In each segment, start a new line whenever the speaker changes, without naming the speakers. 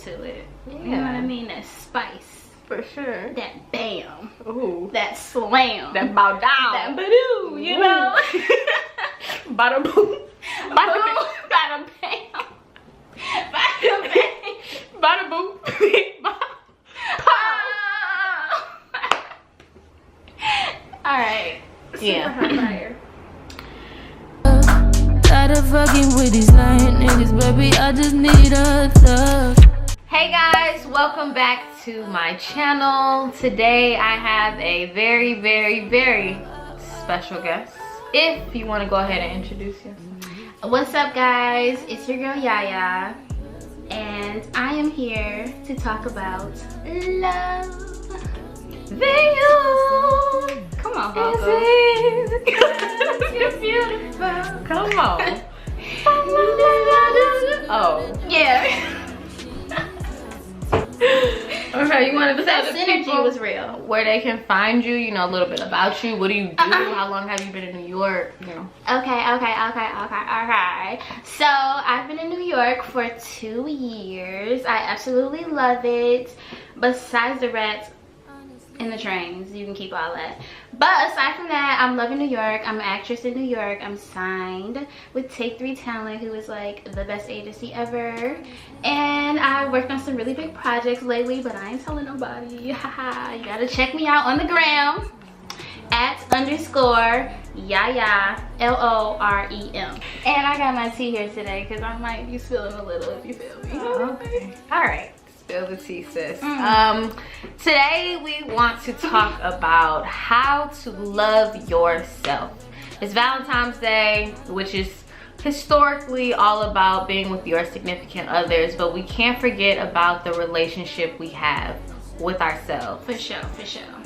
to it.
Yeah.
You know what I mean? That spice.
For sure.
That bam.
Ooh.
That slam.
That bow down.
That badoo, you know?
Bada boom.
Bada boom. Bada bam. Bada bang.
Bada boom.
Alright.
Yeah.
Fire.
Tired of fucking with these lying niggas, baby. I just need a thug.
Hey guys, welcome back to my channel. Today I have a very, very, very special guest. If you want to go ahead and introduce yourself.
What's up, guys? It's your girl Yaya, and I am here to talk about love. Come on, Boko. You're beautiful.
Come on. Oh.
Yeah.
Okay, you wanted to
That
tell the
synergy
people
was real.
where they can find you, you know, a little bit about you. What do you do? How long have you been in New York? You know.
Okay. So I've been in New York for 2 years. I absolutely love it. Besides the rats and the trains, you can keep all that. But aside from that, I'm loving New York. I'm an actress in New York. I'm signed with Take 3 Talent, who is like the best agency ever. And I worked on some really big projects lately, but I ain't telling nobody. Haha. You gotta check me out on the gram @_ Yaya LOREM. And I got my tea here today because I might be spilling a little, if you feel me.
Okay. All right. Spill the tea, sis. Today we want to talk about how to love yourself. It's Valentine's Day, which is historically all about being with your significant others, but we can't forget about the relationship we have with ourselves.
For sure.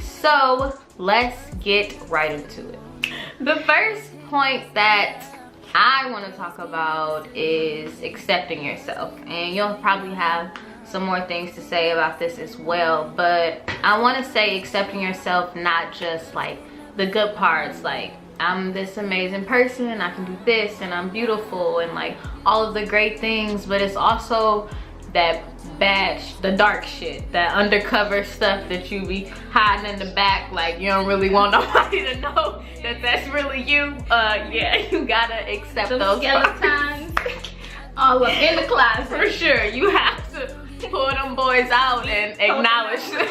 So let's get right into it. The first point that I want to talk about is accepting yourself, and you'll probably have some more things to say about this as well, but I want to say accepting yourself, not just like the good parts, like I'm this amazing person and I can do this and I'm beautiful and like all of the great things, but it's also that bad, the dark shit, that undercover stuff that you be hiding in the back, like you don't really want nobody to know that that's really you. Yeah, you gotta accept those
skeletons all up in the closet.
For sure, you have to pull them boys out and acknowledge them.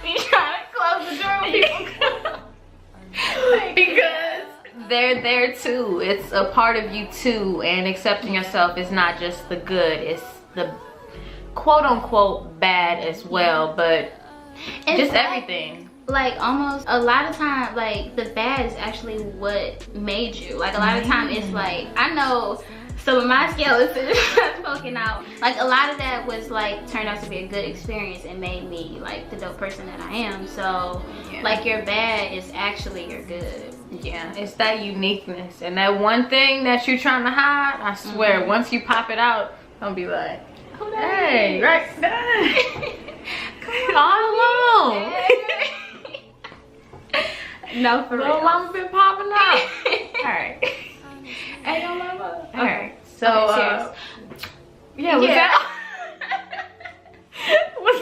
You trying to close the door when people come.
Because they're there too. It's a part of you too, and accepting yourself is not just the good, it's the quote unquote bad as well, but
it's
just
like,
everything.
Like almost a lot of time, like the bad is actually what made you. Like a lot of time it's like, I know some of my skeletons poking out, like a lot of that was like turned out to be a good experience and made me like the dope person that I am. So yeah, like your bad is actually your good.
Yeah, it's that uniqueness and that one thing that you're trying to hide. I swear, once you pop it out, I'll be like, hey, right there. Come on, all alone.
No, for real.
Little mama been popping out. All right.
Hey, no mama.
All right. So, was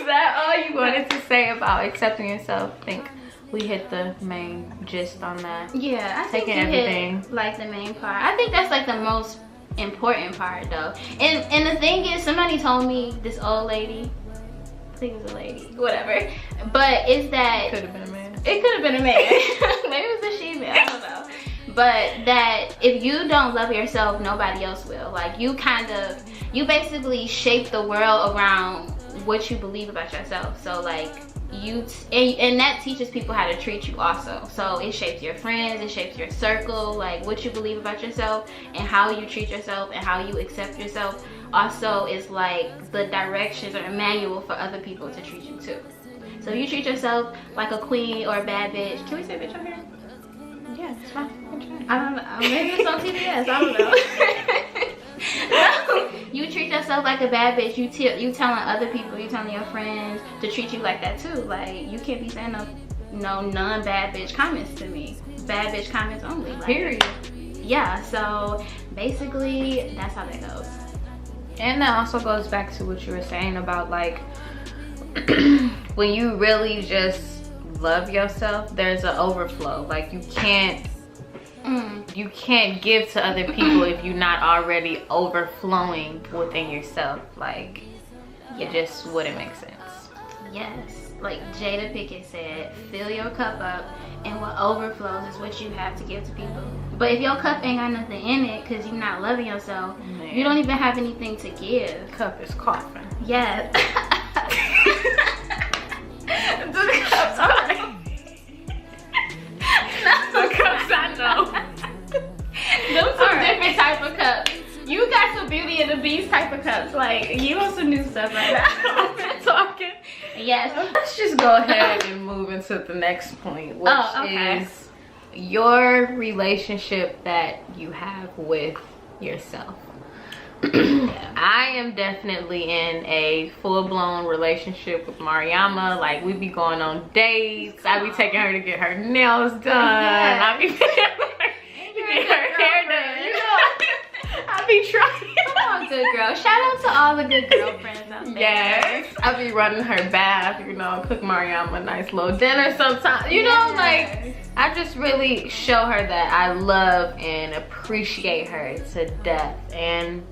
that all you wanted to say about accepting yourself? I think we hit the main gist on that.
Yeah, I think
taking everything.
Hit, like the main part. I think that's like the most important part though. And the thing is, somebody told me, this old lady, I think it was a lady, whatever, but is that
could have been a man.
It could have been a man. Maybe it was a she-male, I don't know. But that if you don't love yourself, nobody else will. Like you basically shape the world around what you believe about yourself. So like and that teaches people how to treat you also. So it shapes your friends, it shapes your circle, like what you believe about yourself and how you treat yourself and how you accept yourself also is like the directions or a manual for other people to treat you too. So if you treat yourself like a queen or a bad bitch, can we say bitch on here?
Yeah, it's fine.
I don't know. Maybe it's on TBS. I don't know. No, you treat yourself like a bad bitch. You telling other people, you telling your friends to treat you like that too. Like you can't be saying no non-bad bitch comments to me. Bad bitch comments only. Like,
period.
Yeah. So basically, that's how that goes.
And that also goes back to what you were saying about like when you really just love yourself, there's an overflow. Like you can't give to other people if you're not already overflowing within yourself. Like it just wouldn't make sense.
Yes, like Jada Pinkett said, fill your cup up, and what overflows is what you have to give to people. But if your cup ain't got nothing in it because you're not loving yourself, you don't even have anything to give.
Cup is coughing.
Yes.
The cups are the cups I know.
Those some different type of cups. You got some Beauty and the Beast type of cups. Like, you on some new stuff right now.
I've been talking.
Yes.
Let's just go ahead and move into the next point, which is your relationship that you have with yourself. I am definitely in a full-blown relationship with Mariama. Like, we be going on dates. I be taking her to get her nails done. I be getting her hair done. You know, I be trying.
Come on, good girl. Shout out to all the good girlfriends out there.
Yes. I be running her bath, you know, cook Mariama a nice little dinner sometimes. You know, like, I just really show her that I love and appreciate her to death. And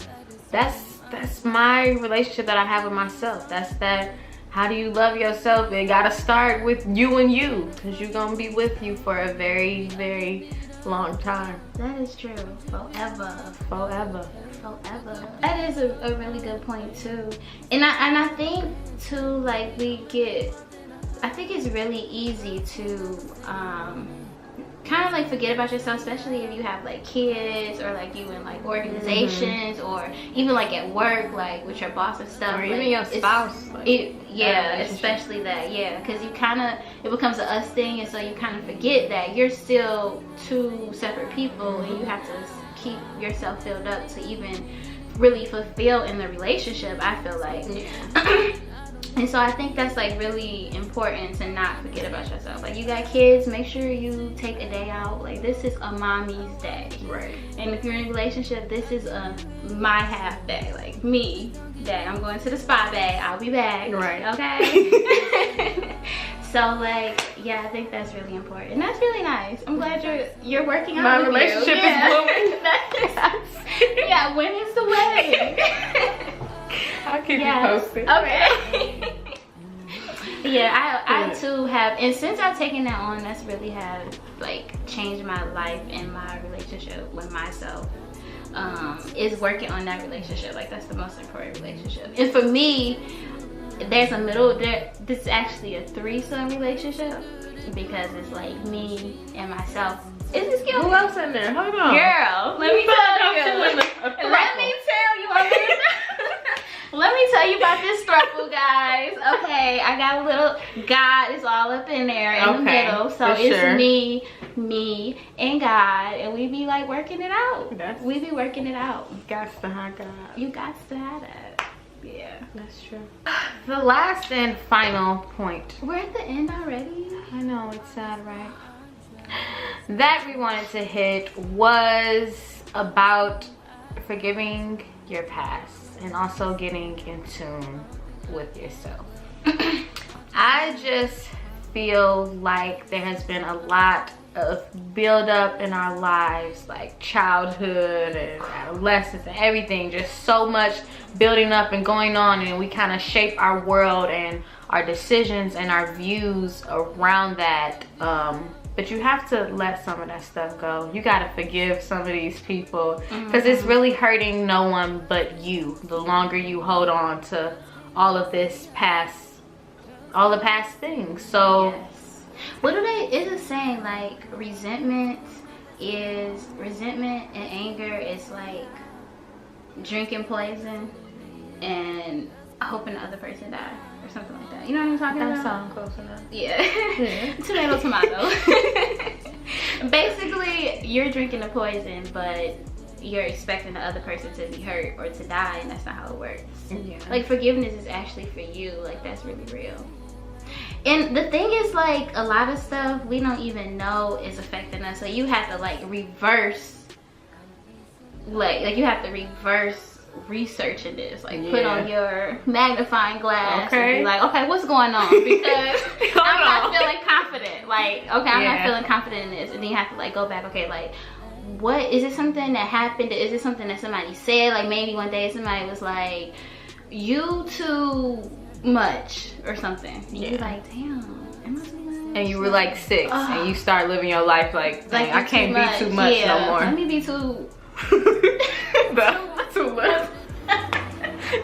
that's my relationship that I have with myself. That's that. How do you love yourself? It gotta start with you and you, because you're gonna be with you for a very, very long time.
That is true. Forever.
Forever.
Forever. That is a really good point too. And I think too, like I think it's really easy to kind of like forget about yourself, especially if you have like kids or like you in like organizations or even like at work, like with your boss and stuff,
or
like,
even your spouse.
Especially that, because you kind of, it becomes a us thing, and so you kind of forget that you're still two separate people, and you have to keep yourself filled up to even really fulfill in the relationship, I feel like. And so I think that's like really important to not forget about yourself. Like, you got kids, make sure you take a day out. Like, this is a mommy's day. Right. And if you're in a relationship, this is my half day. Like, me day. I'm going to the spa day. I'll be back. Right. Okay? So like, yeah, I think that's really important. And that's really nice. I'm glad you're working out. My relationship is blooming. Yeah, when is the wedding?
I'll keep you posted.
Okay. Yeah, I too have, and since I've taken that on, that's really have like changed my life and my relationship with myself. Is working on that relationship. Like, that's the most important relationship. And for me, there's a middle there. This is actually a threesome relationship because it's like me and myself. Is this cute?
Who else in there? Hold on,
girl. Let me tell you. Let me tell you about this throuple, guys. Okay, I got a little God is all up in there in the middle. So it's me, and God, and we be like working it out. We be working it out.
You got to have God.
You got to have that. Yeah,
that's true. The last and final point.
We're at the end already.
I know, it's sad, right? That we wanted to hit was about forgiving your past and also getting in tune with yourself. I just feel like there has been a lot of build up in our lives, like childhood and adolescence and everything, just so much building up and going on, and we kind of shape our world and our decisions and our views around that. But you have to let some of that stuff go. You gotta forgive some of these people, because it's really hurting no one but you the longer you hold on to all of this past, all the past things. So
what do they, is it saying like resentment and anger is like drinking poison and hoping the other person die or something like that? You know what I'm talking about? That
sounds close enough.
Yeah. Tomato. Basically, you're drinking the poison, but you're expecting the other person to be hurt or to die, and that's not how it works. Yeah. Like, forgiveness is actually for you. Like, that's really real. And the thing is, like, a lot of stuff we don't even know is affecting us. So you have to like reverse, like you have to reverse researching this. Like put on your magnifying glass and be like, okay, what's going on? Because I'm not feeling confident. Like, okay, I'm not feeling confident in this. And then you have to like go back, okay, like what is it, something that happened? Is it something that somebody said? Like maybe one day somebody was like, you too much or something. And you're like, damn, am I too much?
And you were like 6 and you start living your life like, dang, I can't be too much no more.
Let me be too
too less.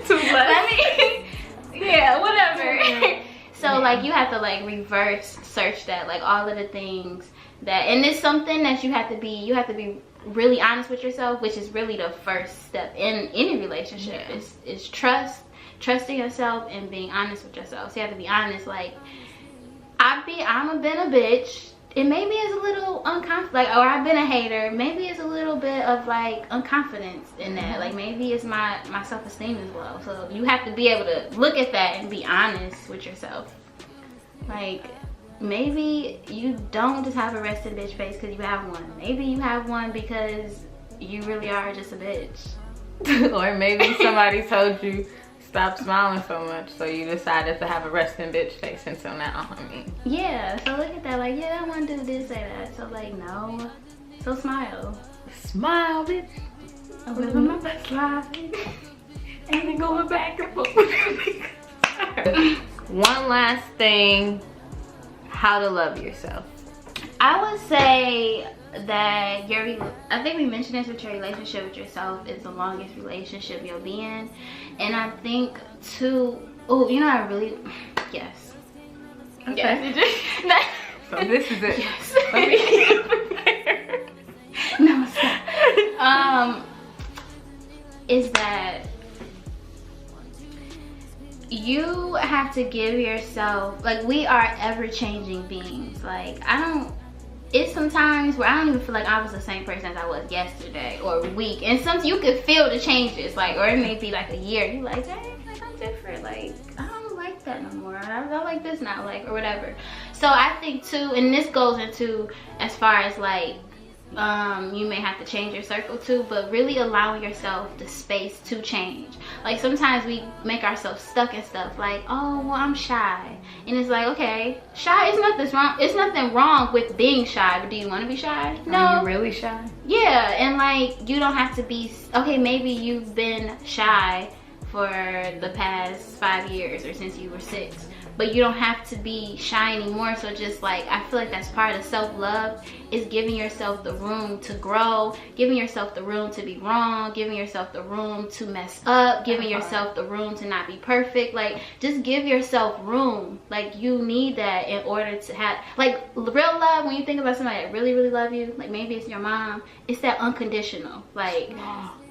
Too less.
Let me, yeah, whatever. So like you have to like reverse search that, like all of the things that, and it's something that you have to be really honest with yourself, which is really the first step in any relationship. Is trusting yourself and being honest with yourself. So you have to be honest, like I've been a bitch. It maybe is a little unconfident, like, or I've been a hater. Maybe it's a little bit of like unconfidence in that. Like maybe it's my self-esteem as well. So you have to be able to look at that and be honest with yourself. Like maybe you don't just have a rested bitch face because you have one. Maybe you have one because you really are just a bitch.
Or maybe somebody told you stop smiling so much, so you decided to have a resting bitch face until now. I mean,
yeah, so look at that, like, yeah, that one dude did say that, so like, no, so smile,
bitch.
I'm living my best life,
and then going back and forth. One last thing, how to love yourself.
I would say that I think we mentioned this, with your relationship with yourself is the longest relationship you'll be in. And I think too, yes.
Okay.
Yes.
So this is it.
Yes.
Let me get prepared.
No, stop. Is that you have to give yourself, like, we are ever-changing beings. Like, it's sometimes where I don't even feel like I was the same person as I was yesterday or a week. And sometimes you could feel the changes, like, or it may be like a year. You're like, dang, like I'm different. Like, I don't like that no more. I like this now, like, or whatever. So I think too, and this goes into as far as like, you may have to change your circle too, but really allowing yourself the space to change. Like sometimes we make ourselves stuck in stuff like, oh, well, I'm shy. And it's like, okay, shy is nothing wrong. It's nothing wrong with being shy, but do you want to be shy? No.
Are you really shy?
Yeah, and like you don't have to be, okay, maybe you've been shy for the past 5 years or since you were 6. But you don't have to be shy anymore. So just like, I feel like that's part of self-love, is giving yourself the room to grow, giving yourself the room to be wrong, giving yourself the room to mess up, giving yourself the room to not be perfect. Like, just give yourself room. Like, you need that in order to have, like, real love. When you think about somebody that really, really love you, like maybe it's your mom, it's that unconditional. Like,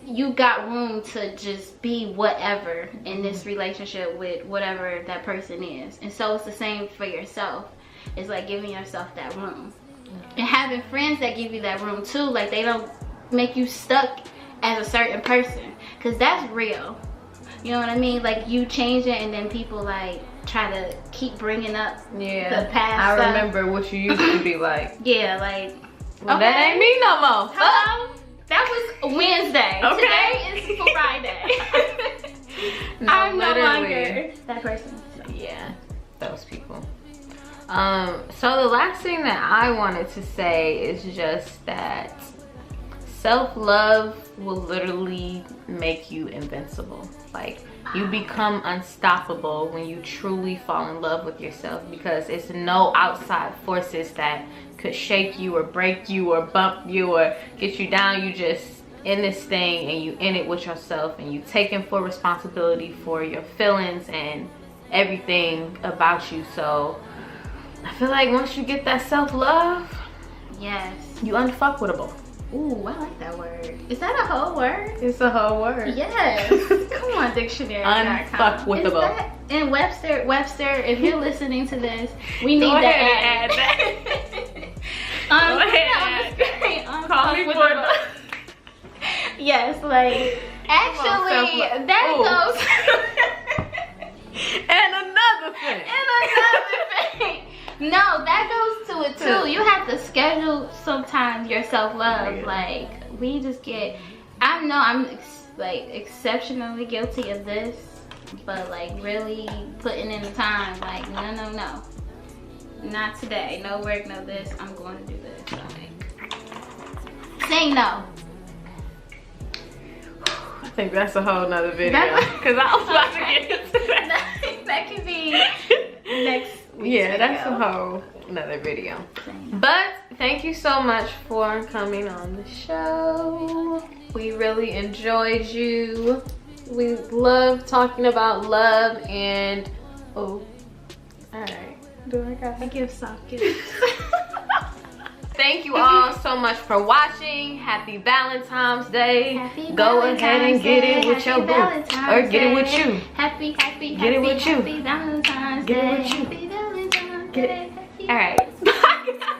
you got room to just be whatever in this relationship with whatever that person is. And so it's the same for yourself. It's like giving yourself that room. And having friends that give you that room too. Like, they don't make you stuck as a certain person, because that's real. You know what I mean? Like, you change it and then people like try to keep bringing up the past
I
stuff.
Remember what you used to be like.
Yeah, like,
well, that ain't me no more.
Hello? That was Wednesday. Okay. Today is Friday.
No,
I'm no
literally.
longer that person. So.
Yeah, those people. So the last thing that I wanted to say is just that self-love will literally make you invincible. Like, you become unstoppable when you truly fall in love with yourself, because it's no outside forces that could shake you or break you or bump you or get you down. You just in this thing and you in it with yourself, and you taking full responsibility for your feelings and everything about you. So I feel like once you get that self-love,
yes,
you unfuckable.
Ooh, I like that word. Is that a whole word?
It's a whole word.
Yes. Come on, dictionary.
Unfuckwittable.
And Webster, if you're listening to this, we need
Go
to
ahead
add that.
Go ahead. Call me for the...
Yes, like, actually, that goes...
And another thing.
No, that goes to it too. You have to schedule sometimes your self-love.
Yeah.
Like, we just get, I know I'm like exceptionally guilty of this, but like really putting in the time, like no, not today, no work, no this, I'm going to do this. Like, say no.
I think that's a whole nother video, because I was about to get into that.
That could be next week's
Yeah,
video.
that's a whole another video. But thank you so much for coming on the show. We really enjoyed you. We love talking about love and all right. Do I got
I give soft gifts.
Thank you all so much for watching. Happy Valentine's Day.
Happy
Go ahead and get it with
Happy
your boo.
Valentine's
Or get it with
Day.
you.
Happy
Get it with you.
Happy Valentine's
Get it
Day.
with you.
Happy Valentine's
Get
Day.
it. All right.